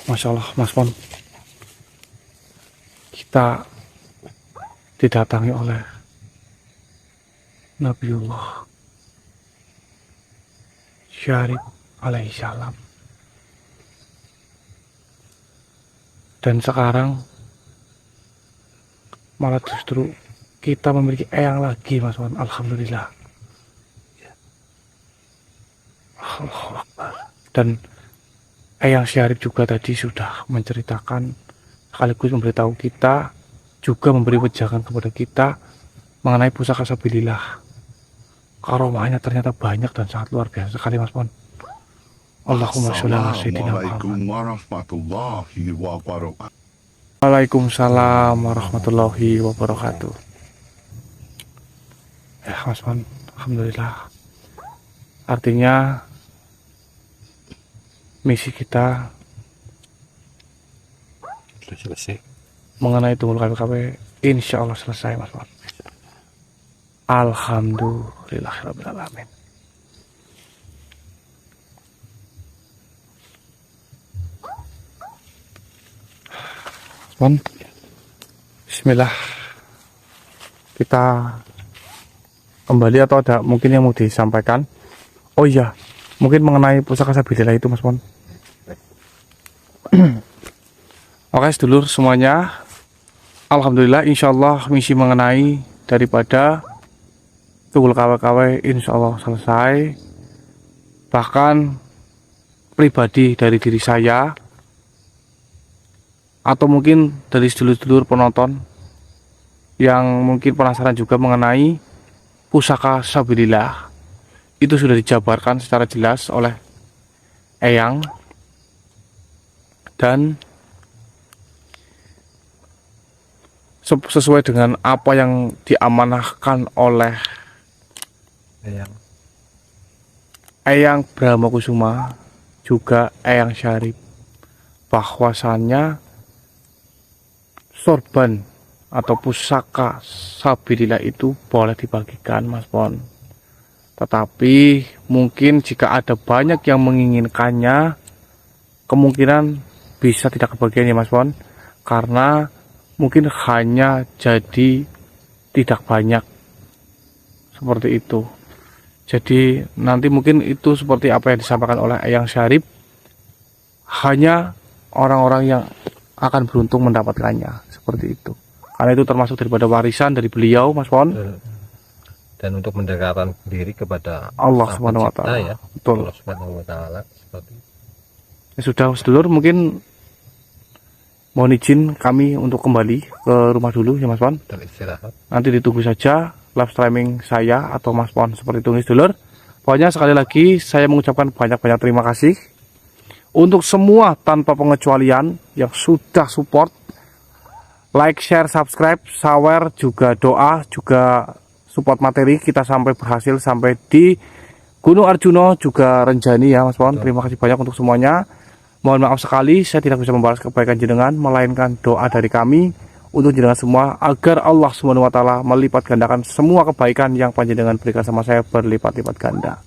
Masya Allah, Mas Pon, kita didatangi oleh Nabiullah Syarif alaihissalam. Dan sekarang malah justru kita memiliki eyang lagi, Mas Pon. Alhamdulillah. Allahu Akbar. Dan Eyang Syarif juga tadi sudah menceritakan sekaligus memberitahu kita, juga memberi wejangan kepada kita mengenai pusaka sabilillah. Karomahnya ternyata banyak dan sangat luar biasa sekali, Mas Pon. Allahumma sholli ala sayyidina Muhammad. Assalamualaikum warahmatullahi wabarakatuh. Waalaikumsalam warahmatullahi wabarakatuh. Ya, Mas Pon, alhamdulillah. Artinya misi kita Sudah selesai. mengenai Tunggul KPKP insya Allah selesai, Mas Pon. Alhamdulillahirrahmanirrahim. Pon, bismillah. Kita kembali atau ada mungkin yang mau disampaikan? Oh iya, mungkin mengenai pusaka sabilillah itu, Mas Pon. Oke, sedulur semuanya, alhamdulillah, insyaallah misi mengenai daripada Tunggul KPKP insyaallah selesai. Bahkan pribadi dari diri saya atau mungkin dari sedulur-sedulur penonton yang mungkin penasaran juga mengenai pusaka sabilillah, itu sudah dijabarkan secara jelas oleh Eyang. Dan sesuai dengan apa yang diamanahkan oleh Eyang Brahmakusuma juga Eyang Syarif, bahwasannya sorban atau pusaka sabilillah itu boleh dibagikan, Mas Pon. Tetapi mungkin jika ada banyak yang menginginkannya, kemungkinan bisa tidak kebagian ya, Mas Pon, karena mungkin hanya jadi tidak banyak seperti itu. Jadi nanti mungkin itu seperti apa yang disampaikan oleh Eyang Syarif, hanya orang-orang yang akan beruntung mendapatkannya, seperti itu. Karena itu termasuk daripada warisan dari beliau, Mas Pon. dan untuk mendekatkan diri kepada Allah Sang Subhanahu wa Pencipta, taala. ya. Betul. Allah Subhanahu wa taala seperti itu. Ya sudah sedulur, mungkin mohon izin kami untuk kembali ke rumah dulu ya Mas Pon. Beristirahat. Nanti ditunggu saja live streaming saya atau Mas Pon seperti itu nih sedulur. Pokoknya sekali lagi saya mengucapkan banyak-banyak terima kasih untuk semua tanpa pengecualian yang sudah support, like, share, subscribe, share, juga doa, juga support materi kita sampai berhasil sampai di Gunung Arjuna juga Renjani ya Mas Pon. Terima kasih banyak untuk semuanya. Mohon maaf sekali saya tidak bisa membalas kebaikan jenengan, melainkan doa dari kami untuk jenengan semua agar Allah Subhanahu wa taala melipat gandakan semua kebaikan yang panjenengan berikan sama saya berlipat-lipat ganda.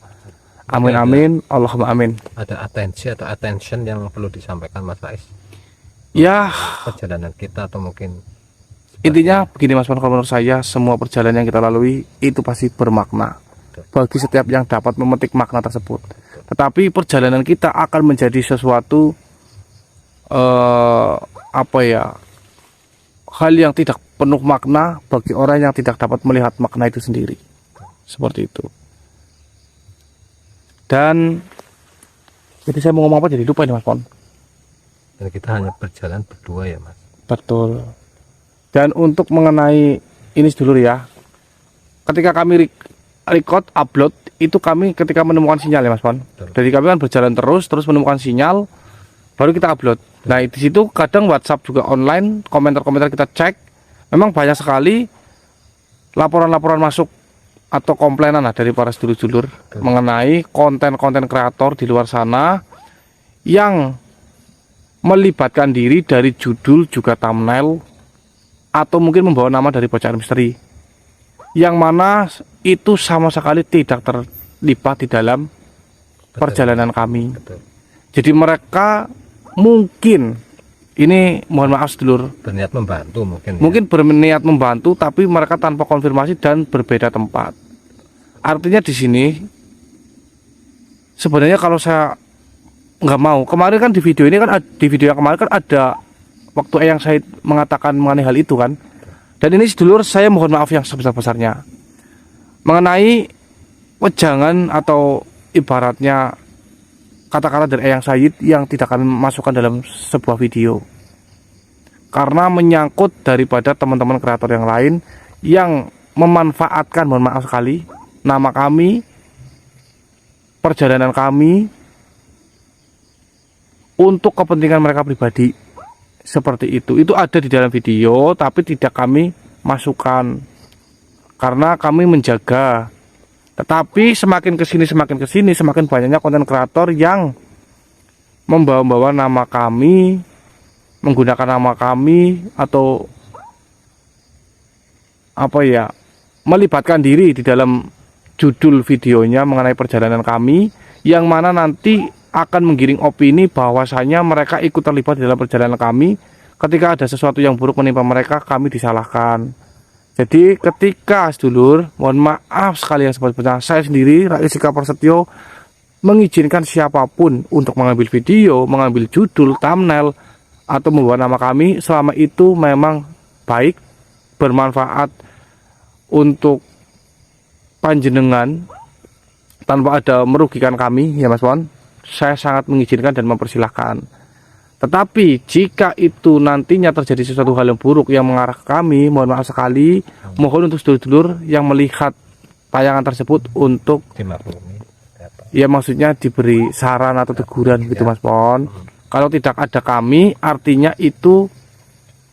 Amin amin, Allahumma amin. Ada atensi atau attention yang perlu disampaikan Mas Rais, Ya, perjalanan kita atau mungkin intinya begini Mas Pon, kalau menurut saya semua perjalanan yang kita lalui itu pasti bermakna bagi setiap yang dapat memetik makna tersebut. Tetapi perjalanan kita akan menjadi sesuatu hal yang tidak penuh makna bagi orang yang tidak dapat melihat makna itu sendiri. Seperti itu. Dan jadi saya mau ngomong apa jadi lupa ini Mas Pon. dan kita hanya berjalan berdua ya Mas. Betul. Dan untuk mengenai ini dulu ya, ketika kami record, upload, itu kami ketika menemukan sinyal ya Mas Pon. Jadi kami kan berjalan terus menemukan sinyal, baru kita upload. Nah di situ kadang WhatsApp juga online, komentar-komentar kita cek, memang banyak sekali laporan-laporan masuk atau komplainan lah dari para sedulur-sedulur mengenai konten-konten kreator di luar sana yang melibatkan diri dari judul juga thumbnail atau mungkin membawa nama dari bocah misteri yang mana itu sama sekali tidak terlibat di dalam perjalanan kami. Betul. Jadi mereka mungkin ini mohon maaf sedulur, Berniat membantu mungkin. mungkin berniat membantu tapi mereka tanpa konfirmasi dan berbeda tempat. Artinya di sini sebenarnya kalau saya nggak mau, kemarin kan di video ini kan di video yang kemarin kan ada waktu Eyang Said mengatakan mengenai hal itu kan. Dan ini sedulur saya mohon maaf yang sebesar-besarnya mengenai wejangan atau ibaratnya kata-kata dari Eyang Said yang tidak kami masukkan dalam sebuah video karena menyangkut daripada teman-teman kreator yang lain yang memanfaatkan, mohon maaf sekali, nama kami, perjalanan kami untuk kepentingan mereka pribadi. Seperti itu ada di dalam video tapi tidak kami masukkan karena kami menjaga. Tetapi semakin kesini semakin banyaknya konten kreator yang membawa nama kami, menggunakan nama kami atau melibatkan diri di dalam judul videonya mengenai perjalanan kami, yang mana nanti akan menggiring opini bahwasanya mereka ikut terlibat di dalam perjalanan kami. Ketika ada sesuatu yang buruk menimpa mereka, kami disalahkan. Jadi ketika sedulur, mohon maaf sekali yang sebetulnya saya sendiri Rais Ika Prasetyo mengizinkan siapapun untuk mengambil video, mengambil judul, thumbnail atau membawa nama kami selama itu memang baik, bermanfaat untuk panjenengan tanpa ada merugikan kami ya Mas Pon. Saya sangat mengizinkan dan mempersilahkan. Tetapi jika itu nantinya terjadi sesuatu hal yang buruk yang mengarah ke kami, mohon maaf sekali, mohon untuk sedulur-sedulur yang melihat tayangan tersebut untuk Dimaklumi. ya maksudnya diberi saran atau teguran gitu Mas Pon. Kalau tidak ada kami, artinya itu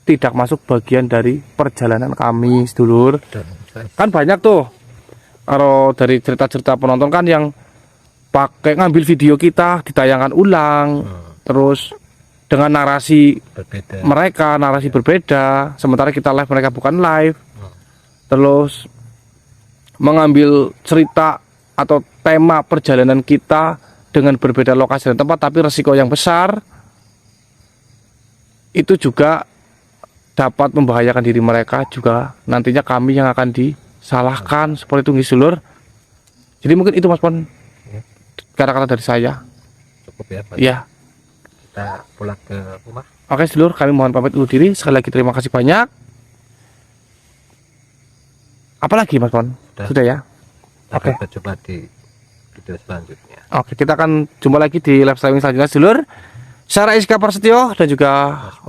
tidak masuk bagian dari perjalanan kami sedulur. Kan banyak tuh kalau dari cerita-cerita penonton kan yang pakai ngambil video kita ditayangkan ulang, terus dengan narasi Berbeda. mereka, narasi berbeda, sementara kita live mereka bukan live, terus mengambil cerita atau tema perjalanan kita dengan berbeda lokasi dan tempat tapi resiko yang besar, itu juga dapat membahayakan diri mereka, juga nantinya kami yang akan disalahkan seperti itu sedulur. Jadi mungkin itu Mas Pon kata-kata dari saya. Cukup ya Pak. Ya. Kita pulang ke rumah. Oke sedulur, kami mohon pamit undur diri. Sekali lagi terima kasih banyak. Apalagi Mas Pon? Sudah ya? Oke. Sampai berjumpa di video selanjutnya. Oke, kita akan jumpa lagi di live streaming selanjutnya, sedulur. Saya Rais Prasetyo dan juga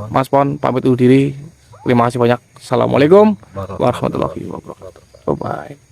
Mas Pon pamit undur diri. Terima kasih banyak. Assalamualaikum warahmatullahi wabarakatuh. Bye bye.